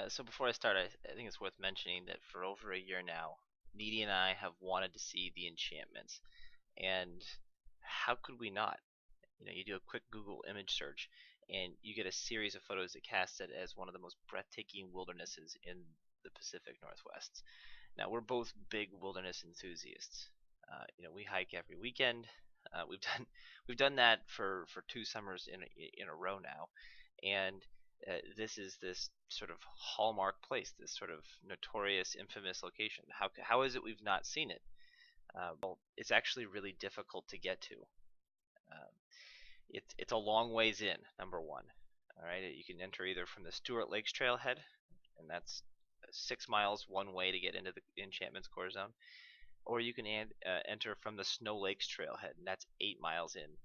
So before I start, I think it's worth mentioning that for over a year now, Needy and I have wanted to see the enchantments, and how could we not? You do a quick Google image search, and you get a series of photos that cast it as one of the most breathtaking wildernesses in the Pacific Northwest. Now, we're both big wilderness enthusiasts. We hike every weekend. We've done that for 2 summers in a row now, and this is this sort of hallmark place, this sort of notorious, infamous location. How is it we've not seen it? Well, it's actually really difficult to get to. Um, it's a long ways in, number one. All right, you can enter either from the Stewart Lakes Trailhead, and that's 6 miles one way to get into the Enchantment's core zone, or you can enter from the Snow Lakes Trailhead, and that's 8 miles in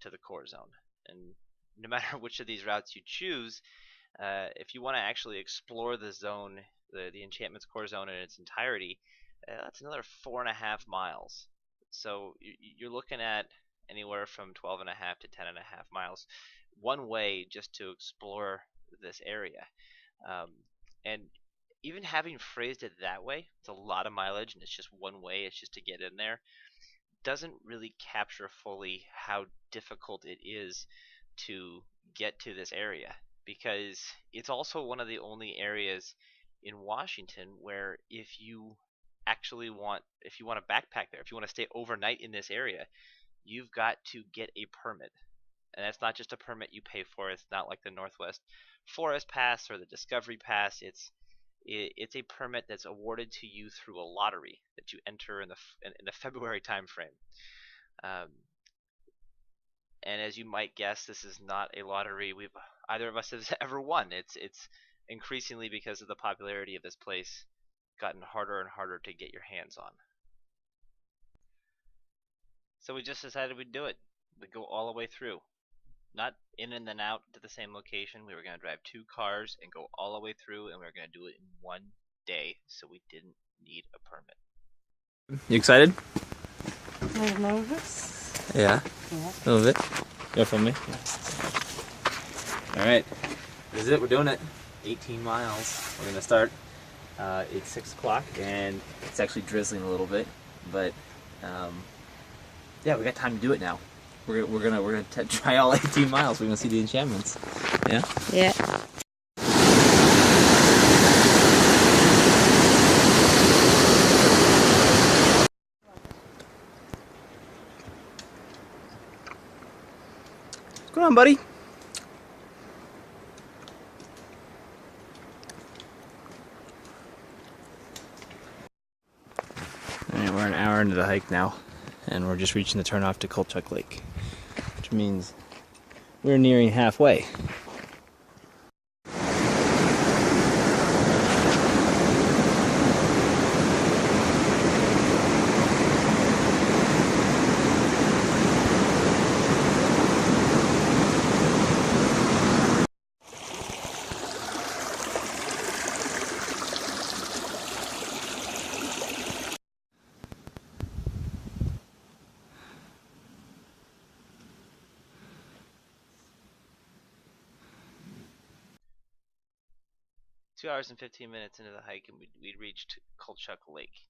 to the core zone. And no matter which of these routes you choose, if you want to actually explore the zone, the Enchantment's core zone in its entirety, that's another 4.5 miles. So you're looking at anywhere from 12.5 to 10.5 miles one way just to explore this area. Um, and even having phrased it that way, it's a lot of mileage and it's just one way, it's just to get in there, doesn't really capture fully how difficult it is to get to this area, because it's also one of the only areas in Washington where if you want to backpack there, if you want to stay overnight in this area, you've got to get a permit. And that's not just a permit you pay for. It's not like the Northwest Forest Pass or the Discovery Pass. It's a permit that's awarded to you through a lottery that you enter in the February timeframe. Um, and as you might guess, this is not a lottery either of us has ever won. It's increasingly, because of the popularity of this place, gotten harder and harder to get your hands on. So we just decided we'd do it. We'd go all the way through. Not in and then out to the same location. We were going to drive 2 cars and go all the way through, and we were going to do it in one day, so we didn't need a permit. You excited? A little nervous. Yeah, Yeah. a little bit. You film me? Alright, this is it. We're doing it. 18 miles. We're going to start. It's 6 o'clock, and it's actually drizzling a little bit, but yeah, we got time to do it now. We're gonna try all 18 miles. We're gonna see the enchantments. Yeah. Yeah. What's going on, buddy? Alright, we're an hour into the hike now, and we're just reaching the turnoff to Kulchuk Lake, which means we're nearing halfway. Two hours and 15 minutes into the hike, and we'd reached Kulchuk Lake.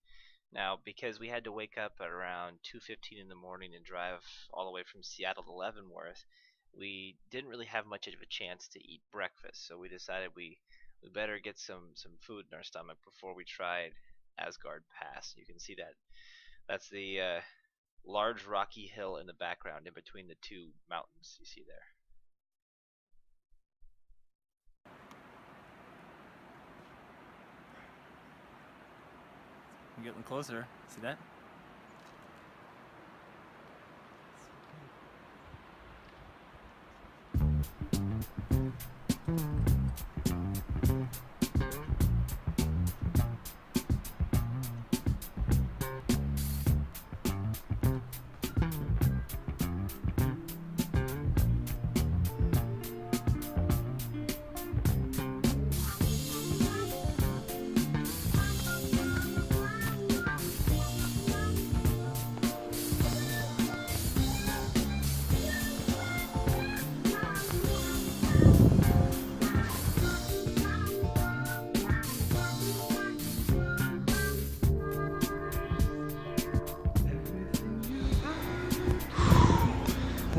Now, because we had to wake up at around 2:15 in the morning and drive all the way from Seattle to Leavenworth, we didn't really have much of a chance to eat breakfast. So we decided we better get some food in our stomach before we tried Asgard Pass. You can see that. That's the large rocky hill in the background in between the two mountains you see there. We're getting closer. See that?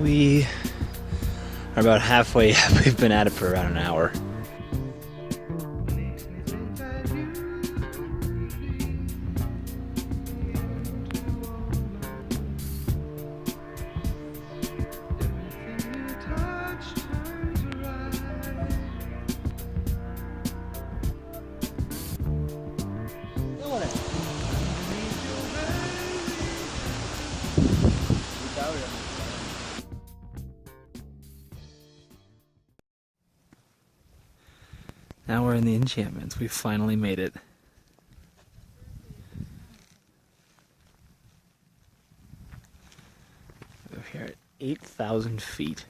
We are about halfway. We've been at it for around an hour. Now we're in the enchantments. We finally made it. We're here at 8,000 feet.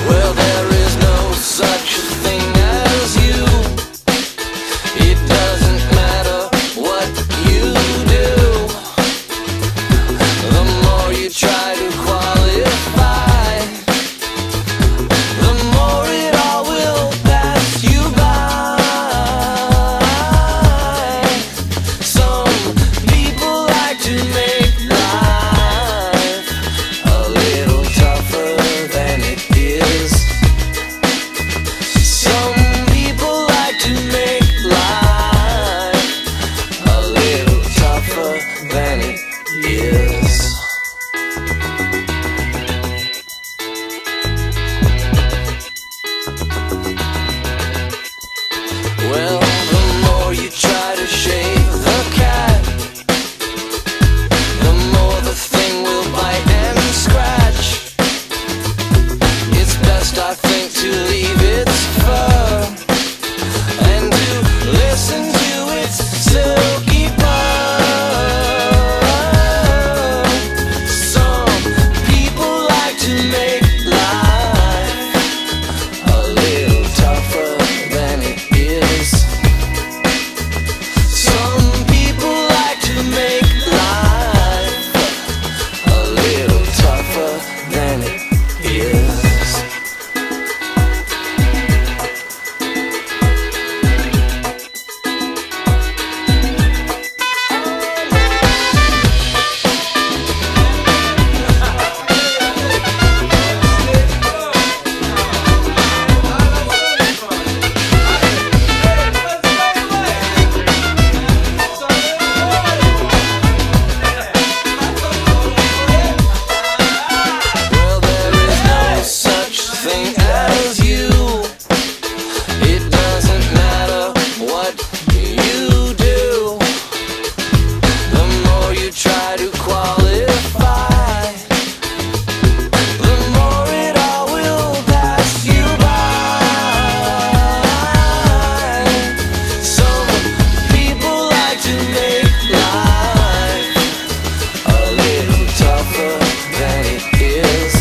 Well, there is no such thing as you. It doesn't matter what you do. The more you try to qualify, the more it all will pass you by. Some people like to make life a little tougher than it is. Some people like to make life a little tougher than it is. Well, the more you try to shave the cat, the more the thing will bite and scratch. It's best, I think, to leave its fur and to listen to its silky purr. Some people like to make life a little tougher than it is. Some people like to make life a little tougher than it is. Well, there is no such thing as you. It doesn't matter what you do. The more you try to qualify, the more it all will pass you by. Some people like to make life a little tougher than it is.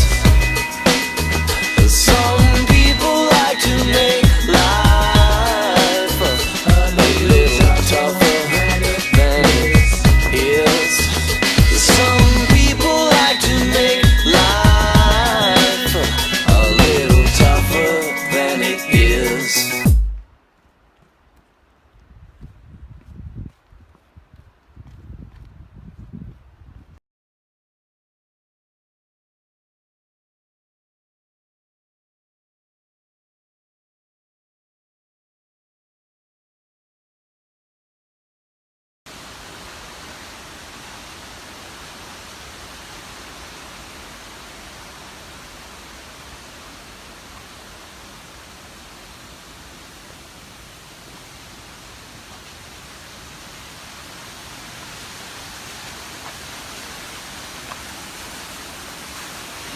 Some people like to make life a little tougher than it is. Some people like to make life a little tougher than it is.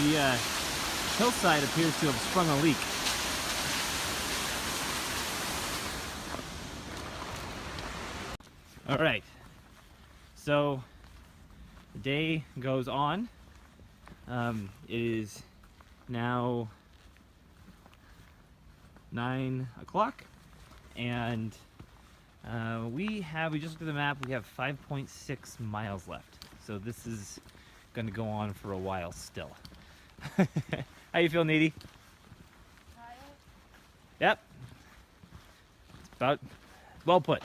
The hillside appears to have sprung a leak. All right, so the day goes on. It is now 9 o'clock, and we just looked at the map. We have 5.6 miles left, so this is going to go on for a while still. How you feel, Needy? Yep. It's about well put.